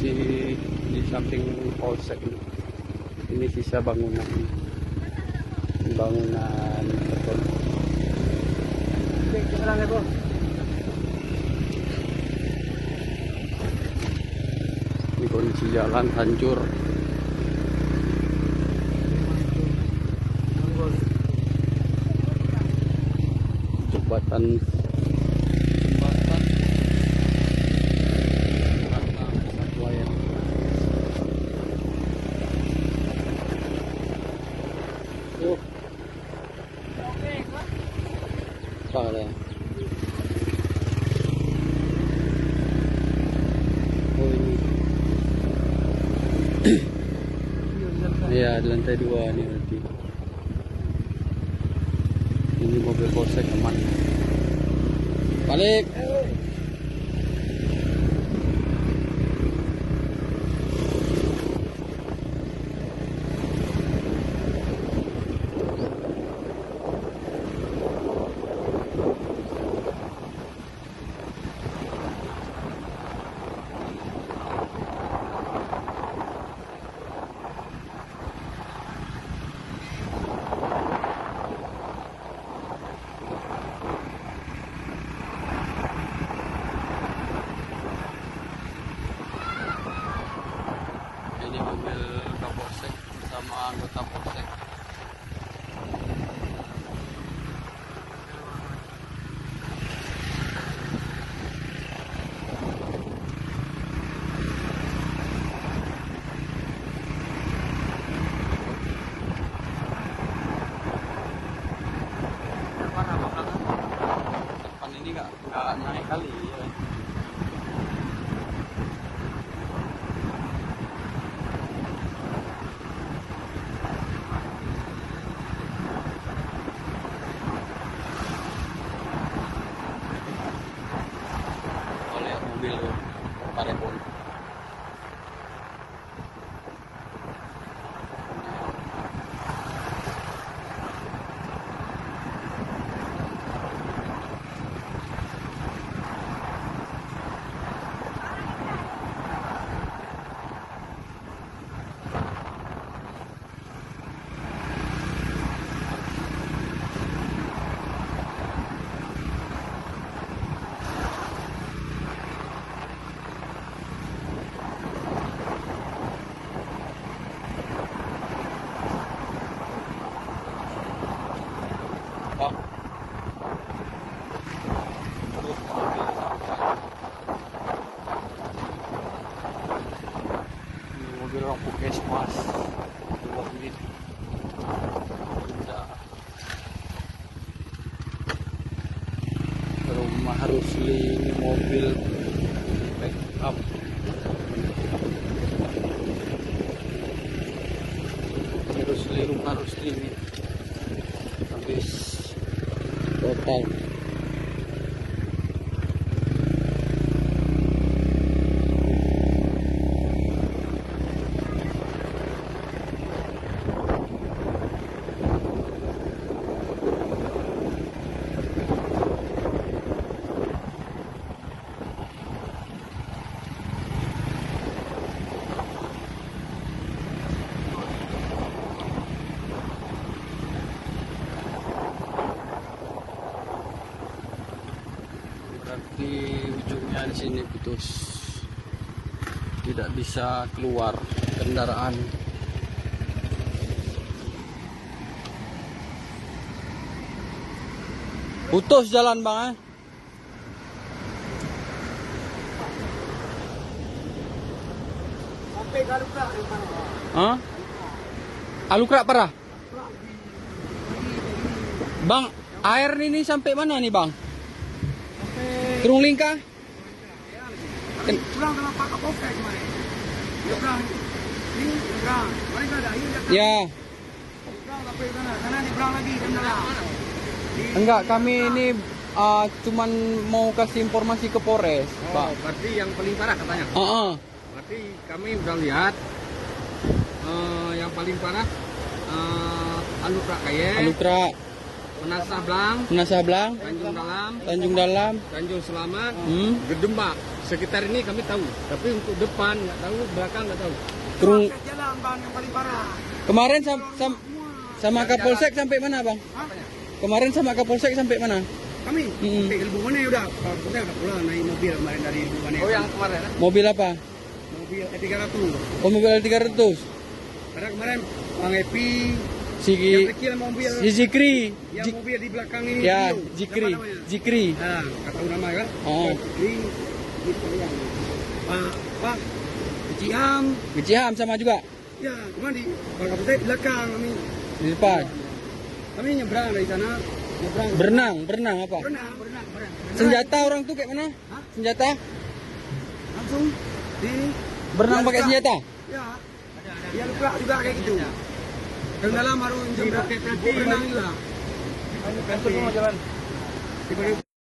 kondisi di samping polsek ini sisa bangunan beton. Ini kondisi jalan hancur. Jembatan Salah. Oh ini. Iya, di lantai 2 nih nanti. Ini mobil polsek aman. Balik. Ini mobil Kapolsek bersama anggota polsek. Depan ini nggak naik kali ya. Mobil Parebon. Mobil orang Puskesmas 2 menit ke rumah Rusli. Ini mobil pick up rumah Rusli ini habis total. Berarti ujungnya di sini putus, tidak bisa keluar kendaraan. Putus jalan bang, Sampai Alukra. Hah? Alukra parah? Bang, air ini sampai mana nih bang? Terung Lingka? Pulang sama Pak Kapolsek kemarin. Dia bilang, ini berang. Mereka ada, ini dia Ya. berang sampai sana. Sana diberang lagi, kendala. Enggak, kami ini cuman mau kasih informasi ke Polres, Pak. Berarti yang paling parah katanya. Berarti kami udah lihat yang paling parah Alukra Kaye. Alukra. Penas Sablang, Penas Sablang, Tanjung Dalam, Tanjung Dalam. Tanjung Selamat, Hmm. Gedembak. Sekitar ini kami tahu. Tapi untuk depan nggak tahu, belakang nggak tahu. Kerung. Jalan bang yang paling parah. Kemarin sama Kapolsek sampai mana bang? Apanya? Kemarin sama Kapolsek sampai mana? Kami sampai ke Lubuk Bone udah. Kita udah pulang naik mobil kemarin dari Lubuk Bone. Oh yang kemarin? Mobil apa? Mobil E300. Oh, mobil 300. Karena kemarin Bang Epi, Si yang kecil mobil, si Zikri. yang mobil di belakang ini. Ya, Rio. Zikri. Siapa namanya? Zikri. Nah, nggak tahu nama kan? Oh. Zikri, gitu ya. Pak, Ciam, Geciham sama juga ya cuma di Bang Kapolsek di belakang kami. di depan. Kami nyebrang dari sana, nyebrang. Berenang apa? Berenang. Senjata orang tuh kayak mana? Hah? Senjata? Langsung di Berenang ya, pakai luka. senjata? Ya, dia luka juga kayak gitu. Dan dalam harus jembatan berenang lah. Kan semua jalan.